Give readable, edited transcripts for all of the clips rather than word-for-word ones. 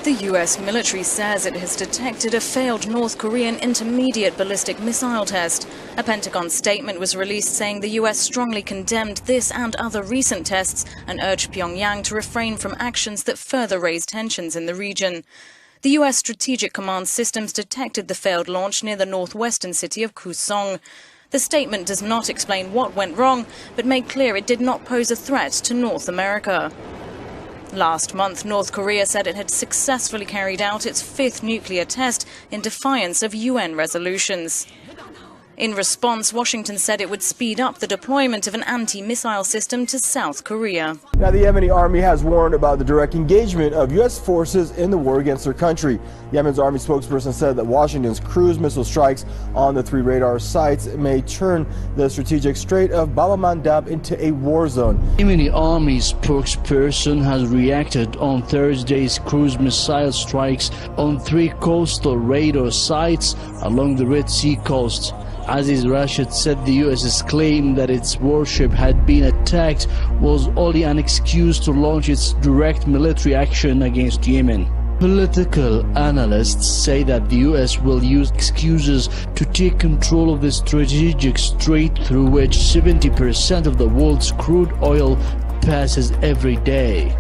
The US military says it has detected a failed North Korean intermediate ballistic missile test. A Pentagon statement was released saying the US strongly condemned this and other recent tests and urged Pyongyang to refrain from actions that further raise tensions in the region. The US Strategic Command Systems detected the failed launch near the northwestern city of Kusong. The statement does not explain what went wrong, but made clear it did not pose a threat to North America. Last month, North Korea said it had successfully carried out its fifth nuclear test in defiance of UN resolutions. In response, Washington said it would speed up the deployment of an anti-missile system to South Korea. Now, the Yemeni army has warned about the direct engagement of U.S. forces in the war against their country. Yemen's army spokesperson said that Washington's cruise missile strikes on the three radar sites may turn the strategic Strait of Bab el-Mandab into a war zone. Yemeni army spokesperson has reacted on Thursday's cruise missile strikes on three coastal radar sites along the Red Sea coast. Aziz Rashid said the US's claim that its warship had been attacked was only an excuse to launch its direct military action against Yemen. Political analysts say that the US will use excuses to take control of the strategic strait through which 70% of the world's crude oil passes every day.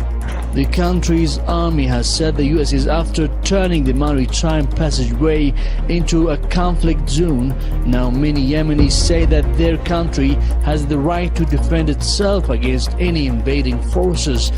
The country's army has said the US is after turning the maritime passageway into a conflict zone. Now many Yemenis say that their country has the right to defend itself against any invading forces.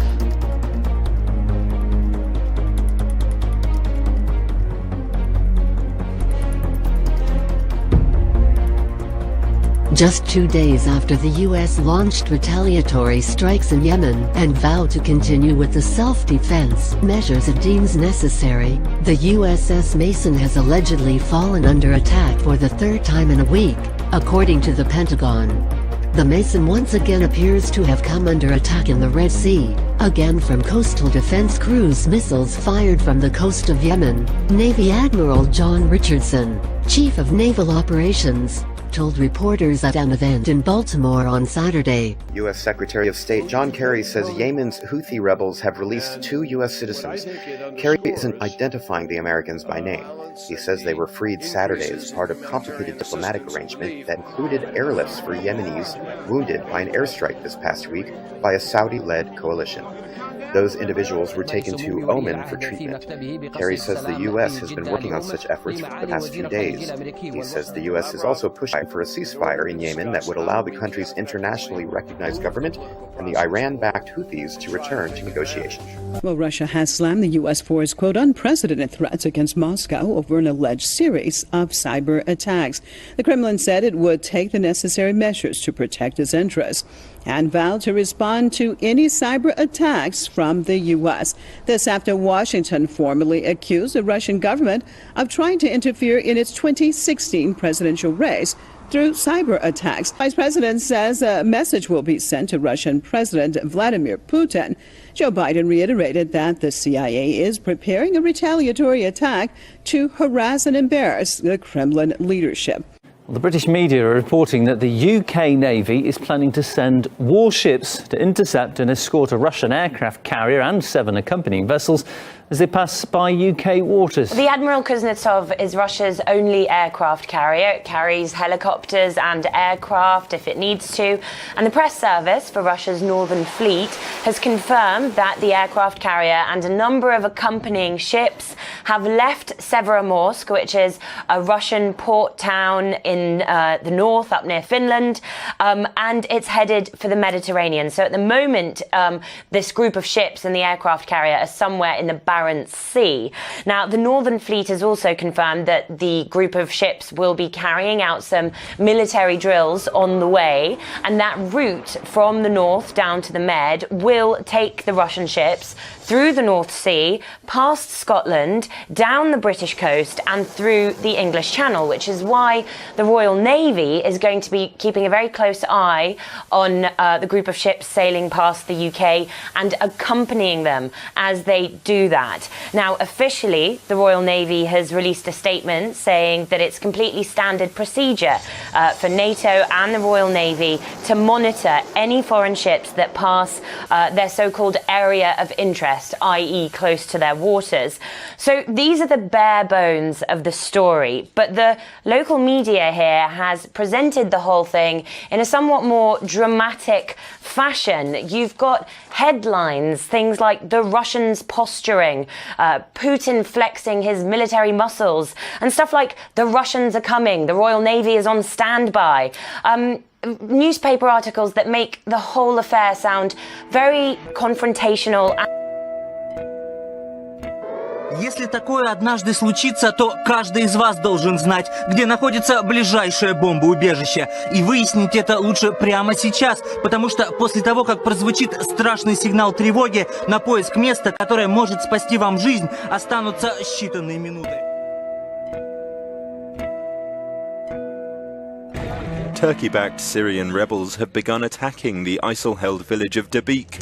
Just 2 days after the U.S. launched retaliatory strikes in Yemen and vowed to continue with the self-defense measures it deems necessary, the USS Mason has allegedly fallen under attack for the third time in a week, according to the Pentagon. The Mason once again appears to have come under attack in the Red Sea, again from coastal defense cruise missiles fired from the coast of Yemen. Navy Admiral John Richardson, Chief of Naval Operations, told reporters at an event in Baltimore on Saturday. U.S. Secretary of State John Kerry says Yemen's Houthi rebels have released 2 U.S. citizens. Kerry isn't identifying the Americans by name. He says they were freed Saturday as part of a complicated diplomatic arrangement that included airlifts for Yemenis wounded by an airstrike this past week by a Saudi-led coalition. Those individuals were taken to Oman for treatment. Kerry says the U.S. has been working on such efforts for the past few days. He says the U.S. is also pushing for a ceasefire in Yemen that would allow the country's internationally recognized government and the Iran-backed Houthis to return to negotiations. Well, Russia has slammed the U.S. for its, quote, unprecedented threats against Moscow over an alleged series of cyber attacks. The Kremlin said it would take the necessary measures to protect its interests and vowed to respond to any cyber attacks from the U.S. This after Washington formally accused the Russian government of trying to interfere in its 2016 presidential race through cyber attacks. Vice President says a message will be sent to Russian President Vladimir Putin. Joe Biden reiterated that the CIA is preparing a retaliatory attack to harass and embarrass the Kremlin leadership. The British media are reporting that the UK Navy is planning to send warships to intercept and escort a Russian aircraft carrier and 7 accompanying vessels as they pass by UK waters. The Admiral Kuznetsov is Russia's only aircraft carrier. It carries helicopters and aircraft if it needs to. And the press service for Russia's Northern Fleet has confirmed that the aircraft carrier and a number of accompanying ships have left Severomorsk, which is a Russian port town in the north up near Finland, and it's headed for the Mediterranean. So at the moment, this group of ships and the aircraft carrier are somewhere in the Barents Sea. Now, the Northern Fleet has also confirmed that the group of ships will be carrying out some military drills on the way, and that route from the north down to the Med will take the Russian ships through the North Sea, past Scotland, down the British coast and through the English Channel, which is why the Royal Navy is going to be keeping a very close eye on the group of ships sailing past the UK and accompanying them as they do that. that. Now, officially, the Royal Navy has released a statement saying that it's completely standard procedure for NATO and the Royal Navy to monitor any foreign ships that pass their so-called area of interest, i.e. close to their waters. So these are the bare bones of the story, but the local media here has presented the whole thing in a somewhat more dramatic fashion. You've got headlines, things like the Russians posturing, Putin flexing his military muscles, and stuff like the Russians are coming, the Royal Navy is on standby. Newspaper articles that make the whole affair sound very confrontational. Если такое однажды случится, то каждый из вас должен знать, где находится ближайшее бомбоубежище. И выяснить это лучше прямо сейчас, потому что после того, как прозвучит страшный сигнал тревоги, на поиск места, которое может спасти вам жизнь, останутся считанные минуты. Turkey-backed Syrian rebels have begun attacking the ISIL-held village of Dabiq.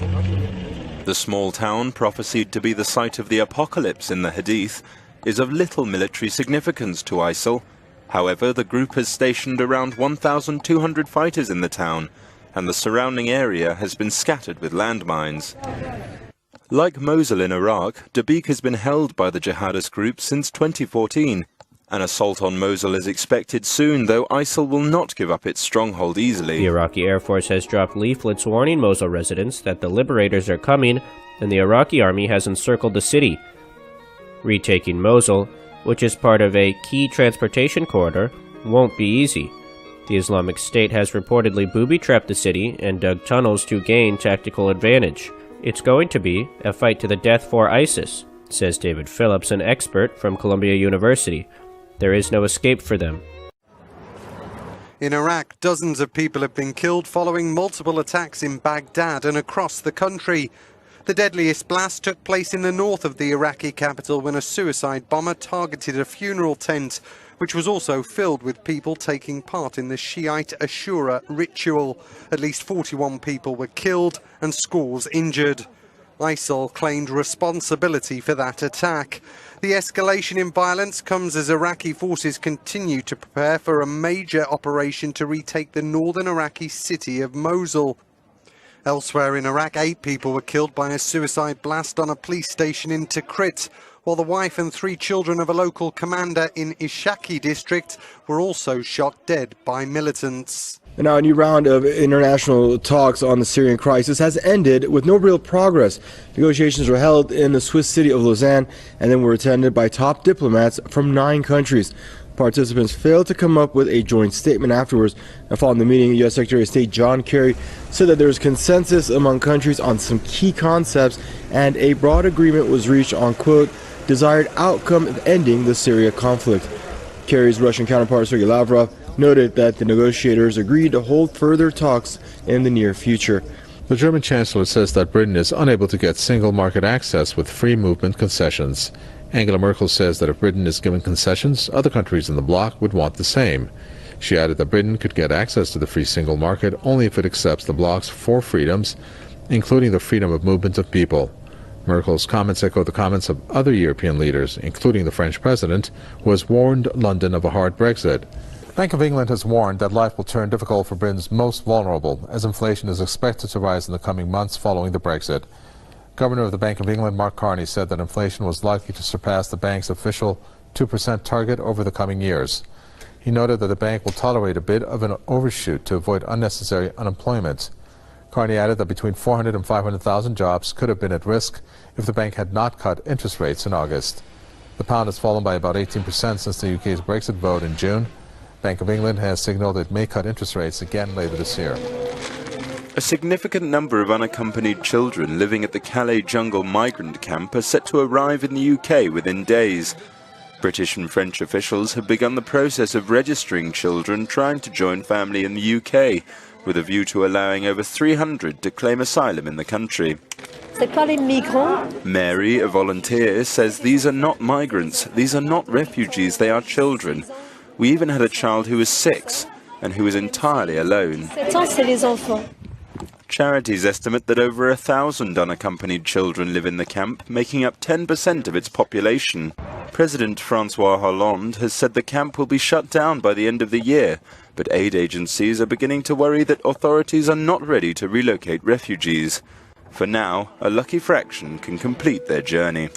The small town, prophesied to be the site of the apocalypse in the Hadith, is of little military significance to ISIL. However, the group has stationed around 1,200 fighters in the town, and the surrounding area has been scattered with landmines. Like Mosul in Iraq, Dabiq has been held by the jihadist group since 2014. An assault on Mosul is expected soon, though ISIL will not give up its stronghold easily. The Iraqi Air Force has dropped leaflets warning Mosul residents that the liberators are coming, and the Iraqi army has encircled the city. Retaking Mosul, which is part of a key transportation corridor, won't be easy. The Islamic State has reportedly booby-trapped the city and dug tunnels to gain tactical advantage. It's going to be a fight to the death for ISIS, says David Phillips, an expert from Columbia University. There is no escape for them. In Iraq, dozens of people have been killed following multiple attacks in Baghdad and across the country. The deadliest blast took place in the north of the Iraqi capital when a suicide bomber targeted a funeral tent, which was also filled with people taking part in the Shiite Ashura ritual. At least 41 people were killed and scores injured. ISIL claimed responsibility for that attack. The escalation in violence comes as Iraqi forces continue to prepare for a major operation to retake the northern Iraqi city of Mosul. Elsewhere in Iraq, 8 people were killed by a suicide blast on a police station in Tikrit, while the wife and 3 children of a local commander in Ishaki district were also shot dead by militants. And now a new round of international talks on the Syrian crisis has ended with no real progress. Negotiations were held in the Swiss city of Lausanne and then were attended by top diplomats from 9 countries. Participants failed to come up with a joint statement afterwards. And following the meeting, U.S. Secretary of State John Kerry said that there is consensus among countries on some key concepts and a broad agreement was reached on, quote, desired outcome of ending the Syria conflict. Kerry's Russian counterpart Sergei Lavrov noted that the negotiators agreed to hold further talks in the near future. The German Chancellor says that Britain is unable to get single market access with free movement concessions. Angela Merkel says that if Britain is given concessions, other countries in the bloc would want the same. She added that Britain could get access to the free single market only if it accepts the bloc's 4 freedoms, including the freedom of movement of people. Merkel's comments echo the comments of other European leaders, including the French president, who has warned London of a hard Brexit. Bank of England has warned that life will turn difficult for Britain's most vulnerable, as inflation is expected to rise in the coming months following the Brexit. Governor of the Bank of England, Mark Carney, said that inflation was likely to surpass the bank's official 2% target over the coming years. He noted that the bank will tolerate a bit of an overshoot to avoid unnecessary unemployment. Carney added that between 400,000 and 500,000 jobs could have been at risk if the bank had not cut interest rates in August. The pound has fallen by about 18% since the UK's Brexit vote in June. Bank of England has signaled it may cut interest rates again later this year. A significant number of unaccompanied children living at the Calais jungle migrant camp are set to arrive in the UK within days. British and French officials have begun the process of registering children trying to join family in the UK, with a view to allowing over 300 to claim asylum in the country. Mary, a volunteer, says these are not migrants, these are not refugees, they are children. We even had a child who was 6 and who was entirely alone. Charities estimate that over 1,000 unaccompanied children live in the camp, making up 10% of its population. President Francois Hollande has said the camp will be shut down by the end of the year, but aid agencies are beginning to worry that authorities are not ready to relocate refugees. For now, a lucky fraction can complete their journey.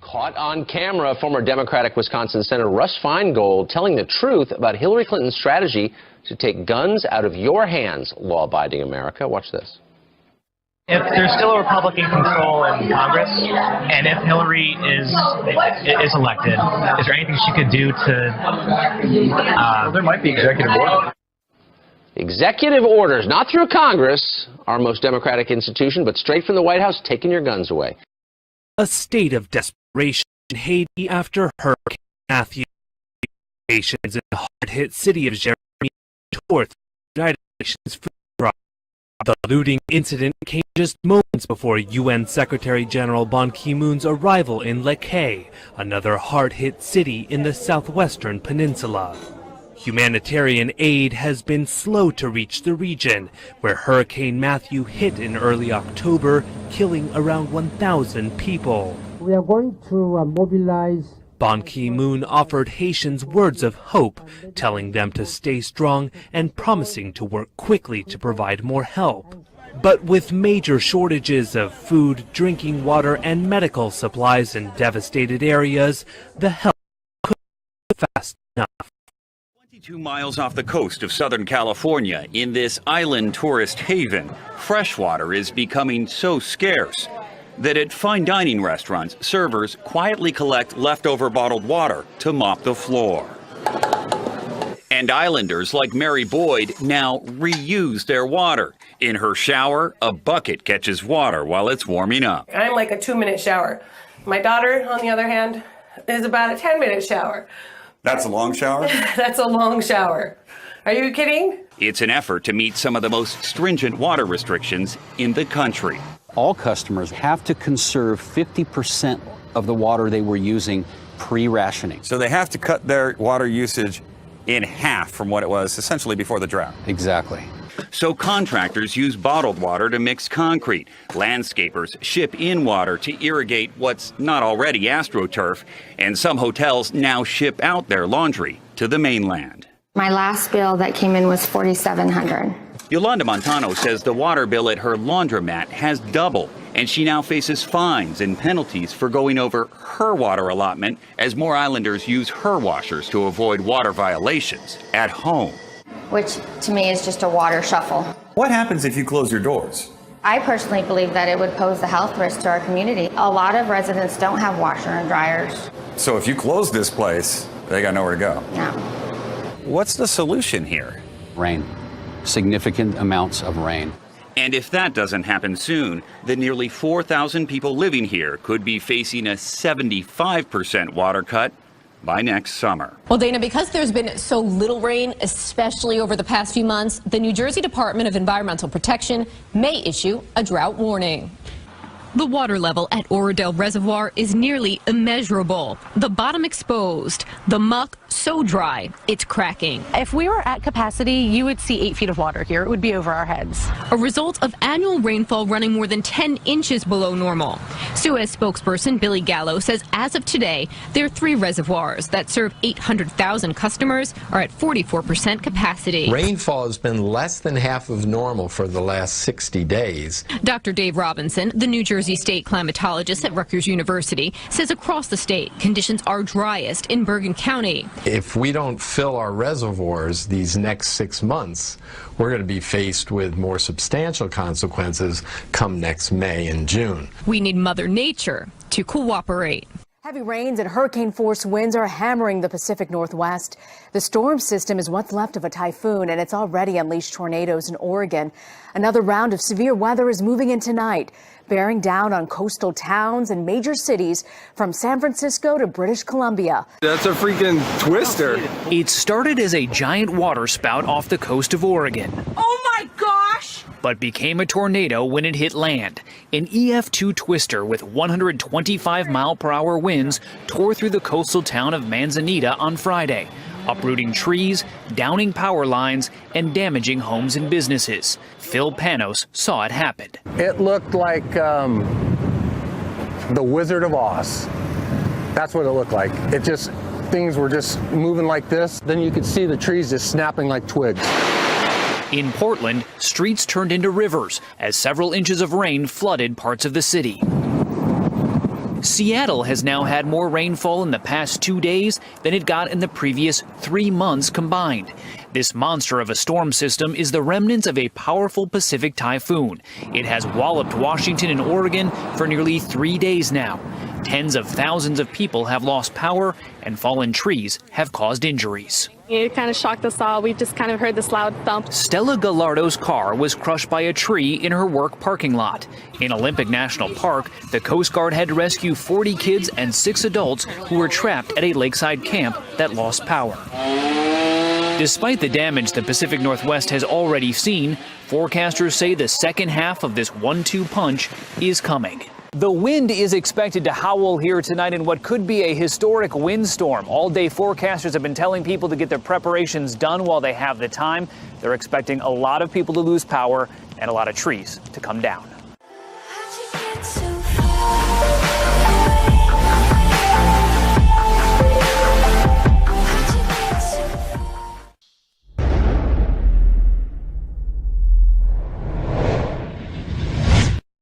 Caught on camera, former Democratic Wisconsin Senator Russ Feingold telling the truth about Hillary Clinton's strategy to take guns out of your hands, law-abiding America. Watch this. If there's still a Republican control in Congress, and if Hillary is elected, is there anything she could do to... Well, there might be executive orders. Executive orders, not through Congress, our most democratic institution, but straight from the White House, taking your guns away. A state of desperation in Haiti after Hurricane Matthew. Nations in the hard-hit city of Jeremy towards the United Nations food drive. The looting incident came just moments before UN Secretary General Ban Ki-moon's arrival in Lekki, another hard-hit city in the southwestern peninsula. Humanitarian aid has been slow to reach the region, where Hurricane Matthew hit in early October, killing around 1,000 people. We are going to mobilize. Ban Ki-moon offered Haitians words of hope, telling them to stay strong and promising to work quickly to provide more help. But with major shortages of food, drinking water, and medical supplies in devastated areas, the help couldn't come fast enough. 22 miles off the coast of Southern California, in this island tourist haven, fresh water is becoming so scarce that at fine dining restaurants, servers quietly collect leftover bottled water to mop the floor. And islanders like Mary Boyd now reuse their water. In her shower, a bucket catches water while it's warming up. I'm like a 2-minute shower. My daughter, on the other hand, is about a 10-minute shower. That's a long shower? That's a long shower. Are you kidding? It's an effort to meet some of the most stringent water restrictions in the country. All customers have to conserve 50% of the water they were using pre-rationing. So they have to cut their water usage in half from what it was essentially before the drought. Exactly. So contractors use bottled water to mix concrete. Landscapers ship in water to irrigate what's not already AstroTurf. And some hotels now ship out their laundry to the mainland. My last bill that came in was $4,700. Yolanda Montano says the water bill at her laundromat has doubled, and she now faces fines and penalties for going over her water allotment as more islanders use her washers to avoid water violations at home. Which to me is just a water shuffle. What happens if you close your doors? I personally believe that it would pose a health risk to our community. A lot of residents don't have washer and dryers. So if you close this place, they got nowhere to go. Yeah. What's the solution here? Rain. Significant amounts of rain. And if that doesn't happen soon, the nearly 4,000 people living here could be facing a 75% water cut by next summer. Well, Dana, because there's been so little rain, especially over the past few months, the New Jersey Department of Environmental Protection may issue a drought warning. The water level at Oradell Reservoir is nearly immeasurable. The bottom exposed, the muck So dry, it's cracking. If we were at capacity, you would see 8 feet of water here. It would be over our heads. A result of annual rainfall running more than 10 inches below normal. Suez spokesperson Billy Gallo says as of today, their 3 reservoirs that serve 800,000 customers are at 44% capacity. Rainfall has been less than half of normal for the last 60 days. Dr. Dave Robinson, the New Jersey state climatologist at Rutgers University, says across the state, conditions are driest in Bergen County. If we don't fill our reservoirs these next 6 months, we're going to be faced with more substantial consequences come next May and June. We need Mother Nature to cooperate. Heavy rains and hurricane-force winds are hammering the Pacific Northwest. The storm system is what's left of a typhoon, and it's already unleashed tornadoes in Oregon. Another round of severe weather is moving in tonight, bearing down on coastal towns and major cities from San Francisco to British Columbia. That's a freaking twister. It started as a giant waterspout off the coast of Oregon. Oh my gosh! But became a tornado when it hit land. An EF2 twister with 125-mile-per-hour winds tore through the coastal town of Manzanita on Friday, uprooting trees, downing power lines, and damaging homes and businesses. Phil Panos saw it happen. It looked like the Wizard of Oz. That's what it looked like. Things were just moving like this. Then you could see the trees just snapping like twigs. In Portland, streets turned into rivers as several inches of rain flooded parts of the city. Seattle has now had more rainfall in the past 2 days than it got in the previous 3 months combined. This monster of a storm system is the remnants of a powerful Pacific typhoon. It has walloped Washington and Oregon for nearly 3 days now. Tens of thousands of people have lost power, and fallen trees have caused injuries. It kind of shocked us all. We just kind of heard this loud thump. Stella Gallardo's car was crushed by a tree in her work parking lot. In Olympic National Park, the Coast Guard had to rescue 40 kids and 6 adults who were trapped at a lakeside camp that lost power. Despite the damage the Pacific Northwest has already seen, forecasters say the second half of this 1-2 punch is coming. The wind is expected to howl here tonight in what could be a historic windstorm. All day forecasters have been telling people to get their preparations done while they have the time. They're expecting a lot of people to lose power and a lot of trees to come down.